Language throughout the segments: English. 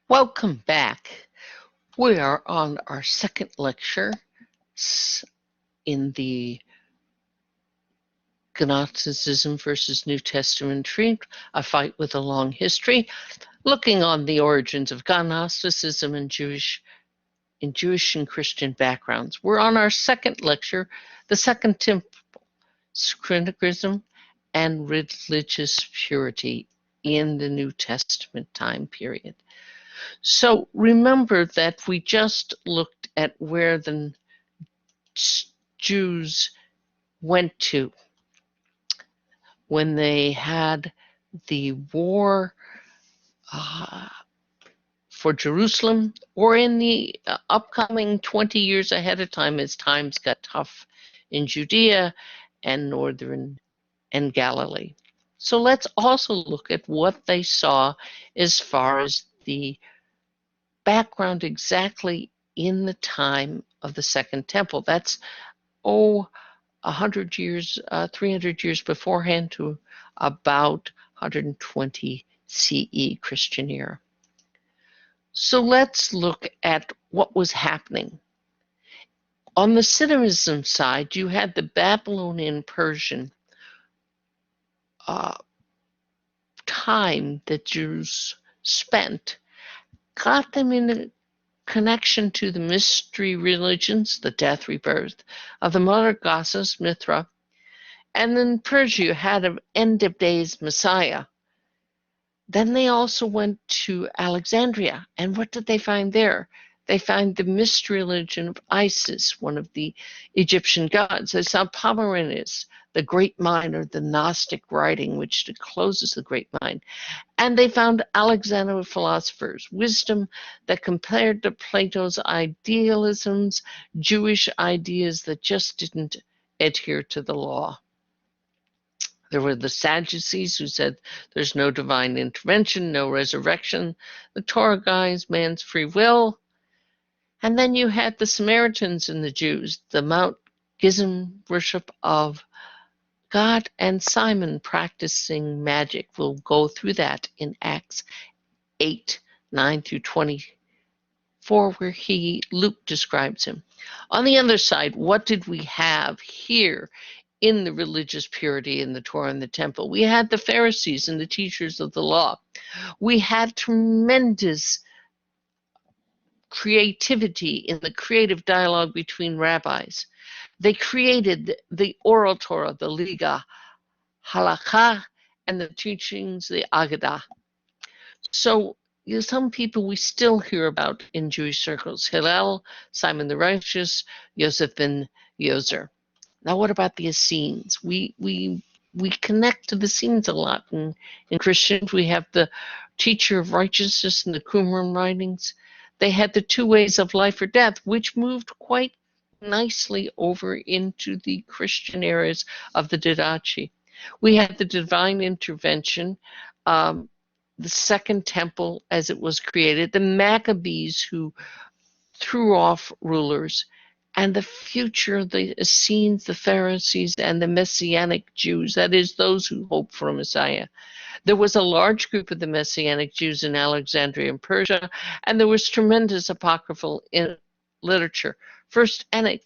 Welcome back. We are on our second lecture in the Gnosticism versus New Testament treat, a fight with a long history, looking on the origins of Gnosticism in Jewish and Christian backgrounds. We're on our second lecture, the Second Temple, Syncretism and religious purity in the New Testament time period. So remember that we just looked at where the Jews went to when they had the war for Jerusalem, or in the upcoming 20 years ahead of time as times got tough in Judea and northern and Galilee. So let's also look at what they saw as far as the background exactly in the time of the Second Temple. That's 100 years, 300 years beforehand to about 120 CE Christian era. So let's look at what was happening. On the Syncretism side, you had the Babylonian Persian time that Jews spent, got them in a connection to the mystery religions, the death, rebirth of the mother goddess Mithra, and then Persia you had an end of days Messiah. Then they also went to Alexandria, and what did they find there? They find the mystery religion of Isis, one of the Egyptian gods. They saw Pomeranius, the great mind, or the Gnostic writing, which discloses the great mind. And they found Alexandrian philosophers, wisdom that compared to Plato's idealisms, Jewish ideas that just didn't adhere to the law. There were the Sadducees who said there's no divine intervention, no resurrection. The Torah guys, man's free will. And then you had the Samaritans and the Jews, the Mount Gerizim worship of God, and Simon practicing magic. We'll go through that in Acts 8, 9 through 24, where Luke describes him. On the other side, what did we have here in the religious purity in the Torah and the temple? We had the Pharisees and the teachers of the law. We had tremendous creativity in the creative dialogue between rabbis. They created the oral Torah, the Liga, Halakha, and the teachings, the Agadah. So some people we still hear about in Jewish circles: Hillel, Simon the Righteous, Yosef ben Yozer. Now, what about the Essenes? We connect to the Essenes a lot. In Christians, we have the teacher of righteousness in the Qumran writings. They had the two ways of life or death, which moved quite nicely over into the Christian eras of the Didache. We had the divine intervention, the Second Temple as it was created, the Maccabees who threw off rulers, and the future, the Essenes, the Pharisees, and the Messianic Jews, that is, those who hope for a Messiah. There was a large group of the Messianic Jews in Alexandria and Persia, and there was tremendous apocryphal literature. First Enoch,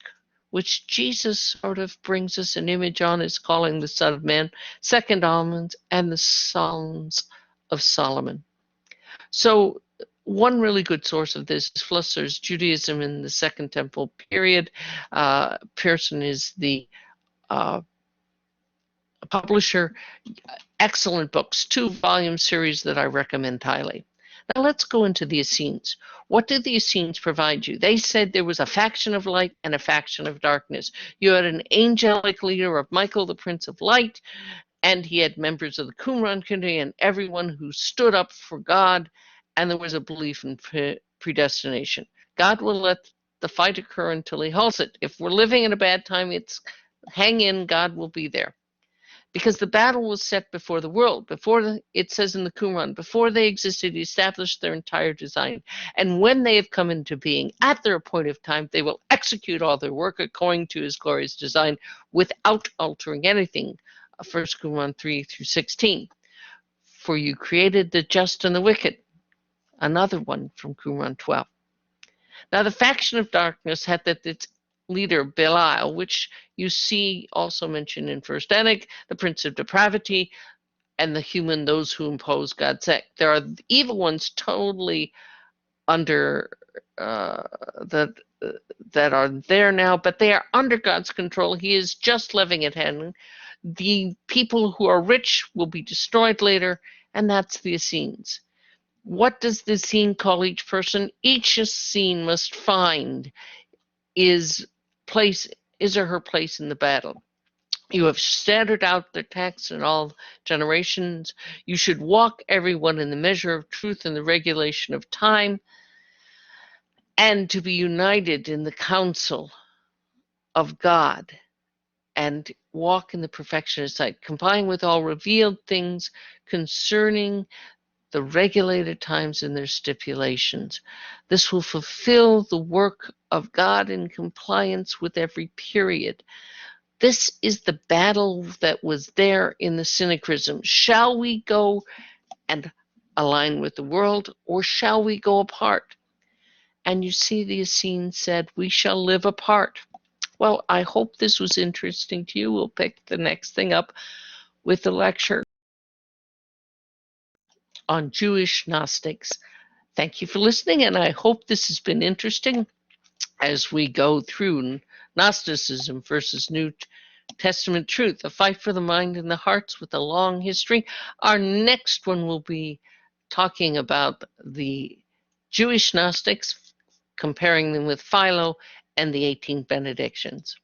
which Jesus sort of brings us an image on, is calling the Son of Man. Second Almonds, and the Psalms of Solomon. So one really good source of this is Flusser's Judaism in the Second Temple period. Pearson is the publisher. Excellent books, 2-volume series that I recommend highly. Now let's go into the Essenes. What did the Essenes provide you? They said there was a faction of light and a faction of darkness. You had an angelic leader of Michael, the Prince of Light, and he had members of the Qumran community and everyone who stood up for God, and there was a belief in predestination. God will let the fight occur until he halts it. If we're living in a bad time, it's hang in, God will be there. Because the battle was set before the world, it says in the Qumran, before they existed, he established their entire design. And when they have come into being at their appointed time, they will execute all their work according to his glorious design without altering anything. 1 Qumran 3 through 16. For you created the just and the wicked. another one from Qumran 12. Now the faction of darkness had that its leader Belial, which you see also mentioned in First Enoch, the prince of depravity, and the human, those who impose God's act. There are evil ones totally under that are there now, but they are under God's control. He is just living at hand. The people who are rich will be destroyed later, and that's the Essenes. What does the Essene call each person? Each Essene must find his place, his or her place in the battle. You have scattered out their tax in all generations. You should walk everyone in the measure of truth and the regulation of time, and to be united in the counsel of God and walk in the perfection of sight, complying with all revealed things concerning the regulated times and their stipulations. This will fulfill the work of God in compliance with every period. This is the battle that was there in the Syncretism. Shall we go and align with the world, or shall we go apart? And you see the Essenes said, we shall live apart. Well, I hope this was interesting to you. We'll pick the next thing up with the lecture on Jewish Gnostics. Thank you for listening, and I hope this has been interesting as we go through Gnosticism versus New Testament truth, a fight for the mind and the hearts with a long history. Our next one will be talking about the Jewish Gnostics, comparing them with Philo and the 18 benedictions.